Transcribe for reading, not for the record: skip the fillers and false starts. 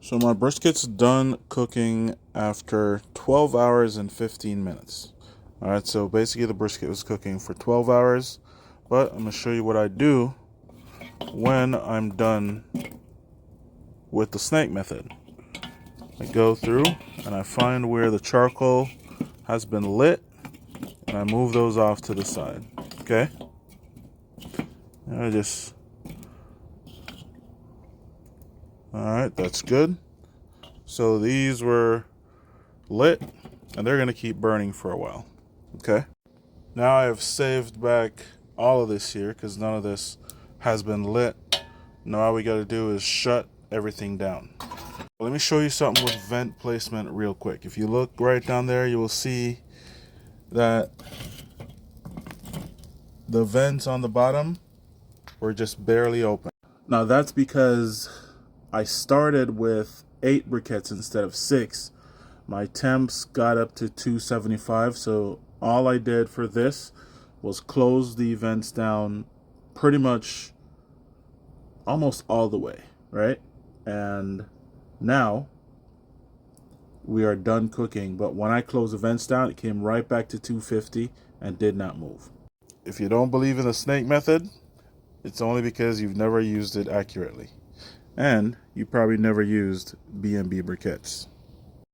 So my brisket's done cooking after 12 hours and 15 minutes. Alright, so basically the brisket was cooking for 12 hours, but I'm going to show you what I do when I'm done with the snake method. I go through and I find where the charcoal has been lit and I move those off to the side. Okay? And Alright, that's good. So these were lit and they're going to keep burning for a while. Okay? Now I have saved back all of this here because none of this has been lit. Now all we got to do is shut everything down. Let me show you something with vent placement real quick. If you look right down there, you will see that the vents on the bottom were just barely open. Now that's because I started with 8 briquettes instead of 6. My temps got up to 275, so all I did for this was close the vents down pretty much almost all the way, right? And now we are done cooking, but when I closed the vents down, it came right back to 250 and did not move. If you don't believe in the snake method, it's only because you've never used it accurately. And you probably never used B&B briquettes.